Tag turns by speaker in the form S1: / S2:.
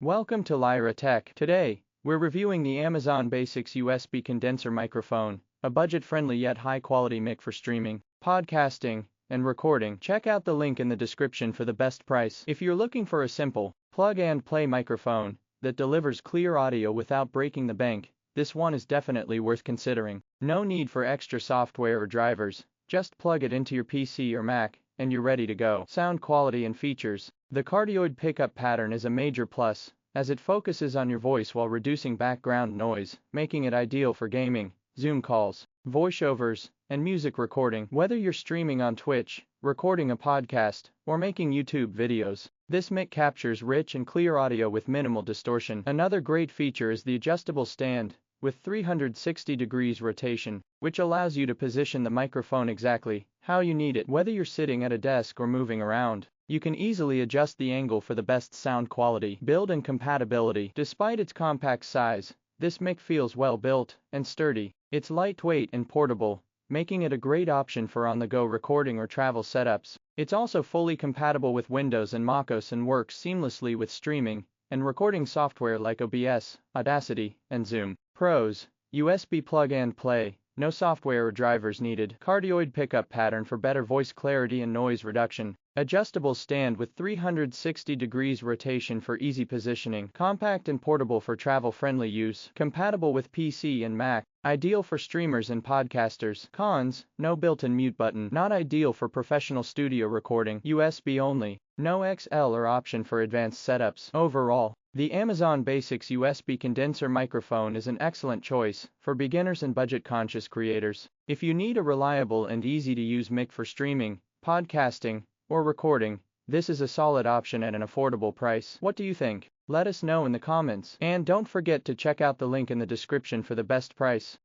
S1: Welcome to Lyra Tech. Today, we're reviewing the Amazon Basics USB condenser microphone, a budget-friendly yet high-quality mic for streaming, podcasting, and recording. Check out the link in the description for the best price. If you're looking for a simple, plug-and-play microphone that delivers clear audio without breaking the bank, this one is definitely worth considering. No need for extra software or drivers, just plug it into your PC or Mac, and you're ready to go. Sound quality and features. The Cardioid Pickup Pattern is a major plus, as it focuses on your voice while reducing background noise, making it ideal for gaming, Zoom calls, voiceovers, and music recording. Whether you're streaming on Twitch, recording a podcast, or making YouTube videos, this mic captures rich and clear audio with minimal distortion. Another great feature is the adjustable stand, with 360 degrees rotation, which allows you to position the microphone exactly how you need it. Whether you're sitting at a desk or moving around, you can easily adjust the angle for the best sound quality. Build and compatibility. Despite its compact size, this mic feels well built and sturdy. It's lightweight and portable, making it a great option for on-the-go recording or travel setups. It's also fully compatible with Windows and macOS and works seamlessly with streaming and recording software like OBS, Audacity, and Zoom. Pros: USB plug and play, no software or drivers needed. Cardioid pickup pattern for better voice clarity and noise reduction. Adjustable stand with 360 degrees rotation for easy positioning. Compact and portable for travel-friendly use. Compatible with PC and Mac. Ideal for streamers and podcasters. Cons: no built-in mute button. Not ideal for professional studio recording. USB only. No XL or option for advanced setups. Overall, the Amazon Basics USB condenser microphone is an excellent choice for beginners and budget-conscious creators. If you need a reliable and easy-to-use mic for streaming, podcasting, or recording, this is a solid option at an affordable price. What do you think? Let us know in the comments. And don't forget to check out the link in the description for the best price.